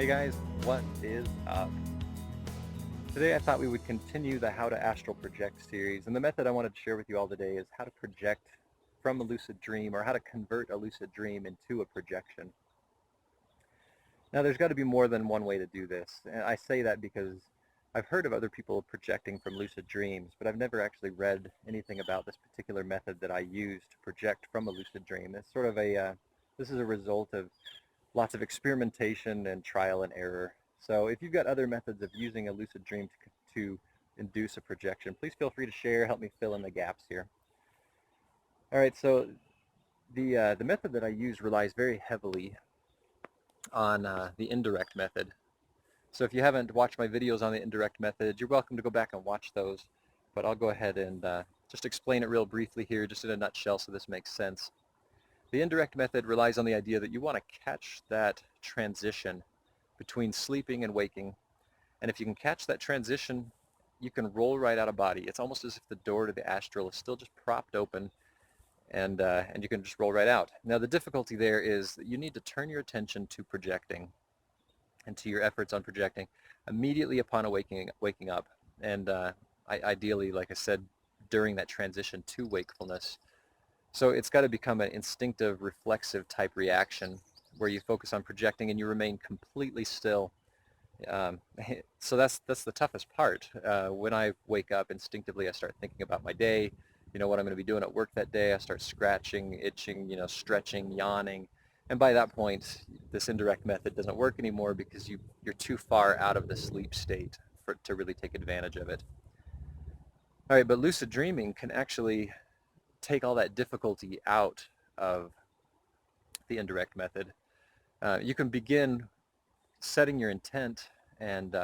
Hey guys, what is up? Today I thought we would continue the How to Astral Project series, and the method I wanted to share with you all today is how to project from a lucid dream, or how to convert a lucid dream into a projection. Now there's got to be more than one way to do this, and I say that because I've heard of other people projecting from lucid dreams, but I've never actually read anything about this particular method that I use to project from a lucid dream. It's sort of this is a result of lots of experimentation and trial and error. So if you've got other methods of using a lucid dream to induce a projection, please feel free to share, help me fill in the gaps here. All right, so the method that I use relies very heavily on the indirect method. So if you haven't watched my videos on the indirect method, you're welcome to go back and watch those, but I'll go ahead and just explain it real briefly here, just in a nutshell, so this makes sense. The indirect method relies on the idea that you want to catch that transition between sleeping and waking. And if you can catch that transition, you can roll right out of body. It's almost as if the door to the astral is still just propped open, and you can just roll right out. Now the difficulty there is that you need to turn your attention to projecting and to your efforts on projecting immediately upon waking up. And ideally, like I said, during that transition to wakefulness. So it's got to become an instinctive, reflexive type reaction where you focus on projecting and you remain completely still. Um, so that's the toughest part. When I wake up, instinctively I start thinking about my day, what I'm going to be doing at work that day. I start scratching, itching, stretching, yawning. And by that point, this indirect method doesn't work anymore because you're too far out of the sleep state to really take advantage of it. All right, but lucid dreaming can actually take all that difficulty out of the indirect method. You can begin setting your intent and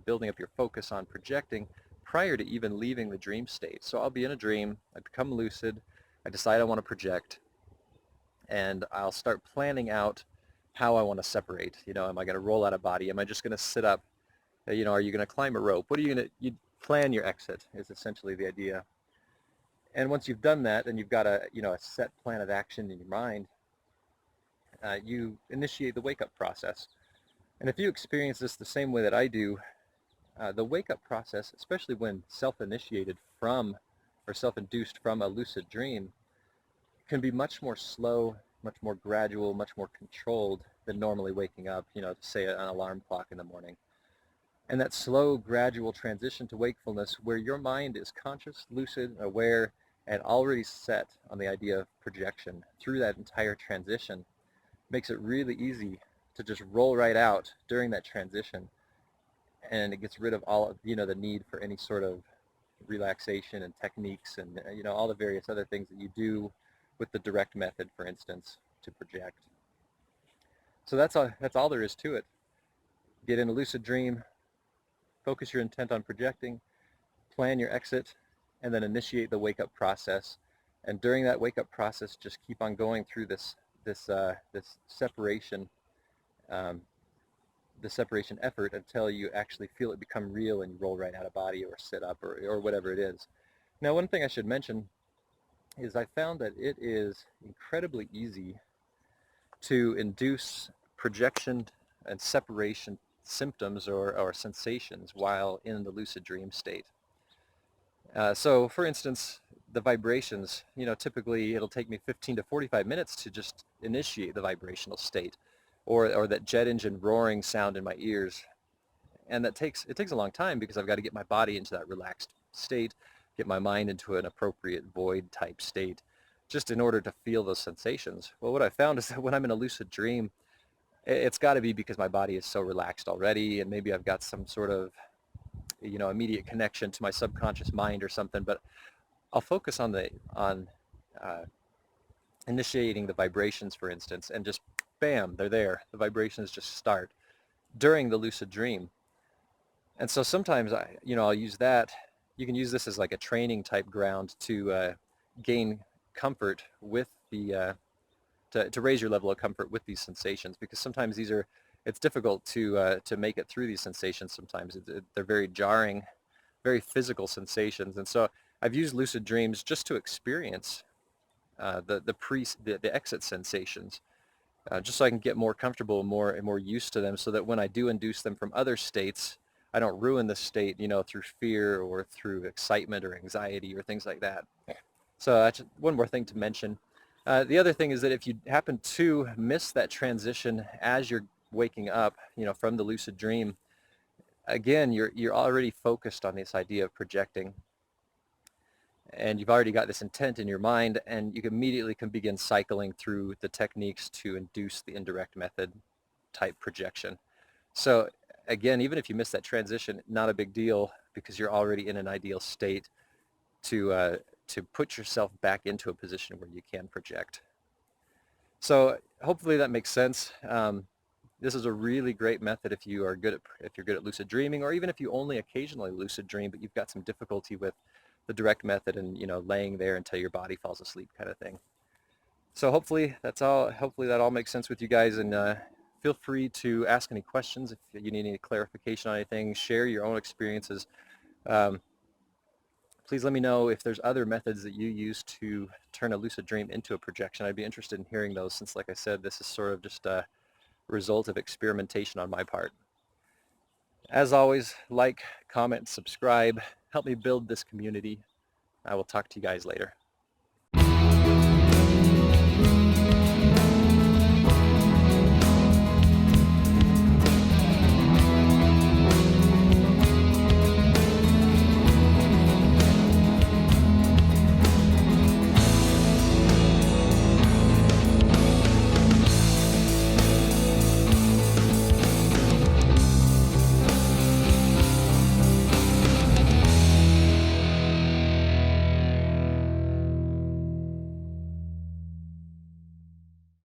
building up your focus on projecting prior to even leaving the dream state. So I'll be in a dream, I become lucid, I decide I want to project, and I'll start planning out how I want to separate. Am I going to roll out of body? Am I just going to sit up? Are you going to climb a rope? What are you going to, you plan your exit is essentially the idea. And once you've done that and you've got a set plan of action in your mind, you initiate the wake-up process. And if you experience this the same way that I do, the wake-up process, especially when self-initiated from or self-induced from a lucid dream, can be much more slow, much more gradual, much more controlled than normally waking up, to say an alarm clock in the morning. And that slow, gradual transition to wakefulness where your mind is conscious, lucid, aware, and already set on the idea of projection through that entire transition makes it really easy to just roll right out during that transition. And it gets rid of all of, the need for any sort of relaxation and techniques and, all the various other things that you do with the direct method, for instance, to project. So that's all there is to it. Get in a lucid dream, focus your intent on projecting, plan your exit, and then initiate the wake-up process. And during that wake-up process, just keep on going through this separation, the separation effort until you actually feel it become real and you roll right out of body or sit up or whatever it is. Now, one thing I should mention is I found that it is incredibly easy to induce projection and separation symptoms or sensations while in the lucid dream state. So for instance, the vibrations, typically it'll take me 15 to 45 minutes to just initiate the vibrational state, or that jet engine roaring sound in my ears. And it takes a long time because I've got to get my body into that relaxed state, get my mind into an appropriate void type state, just in order to feel those sensations. Well, what I found is that when I'm in a lucid dream, it's got to be because my body is so relaxed already, and maybe I've got some sort of immediate connection to my subconscious mind or something. But I'll focus on uh, initiating the vibrations, for instance, and just bam, they're there. The vibrations just start during the lucid dream. And so sometimes I'll use that. You can use this as like a training type ground to gain comfort with to raise your level of comfort with these sensations, because sometimes it's difficult to make it through these sensations. Sometimes they're very jarring, very physical sensations. And so I've used lucid dreams just to experience the exit sensations just so I can get more comfortable and more used to them, so that when I do induce them from other states, I don't ruin the state, through fear or through excitement or anxiety or things like that. So that's one more thing to mention. The other thing is that if you happen to miss that transition as you're waking up, from the lucid dream, again, you're already focused on this idea of projecting, and you've already got this intent in your mind, and you immediately can begin cycling through the techniques to induce the indirect method type projection. So again, even if you miss that transition, not a big deal, because you're already in an ideal state to put yourself back into a position where you can project. So hopefully that makes sense. This is a really great method if you're good at lucid dreaming, or even if you only occasionally lucid dream, but you've got some difficulty with the direct method and laying there until your body falls asleep kind of thing. So hopefully that's all. Hopefully that all makes sense with you guys, and feel free to ask any questions if you need any clarification on anything. Share your own experiences. Um, Please let me know if there's other methods that you use to turn a lucid dream into a projection. I'd be interested in hearing those, since, like I said, this is sort of just a result of experimentation on my part. As always, like, comment, subscribe. Help me build this community. I will talk to you guys later.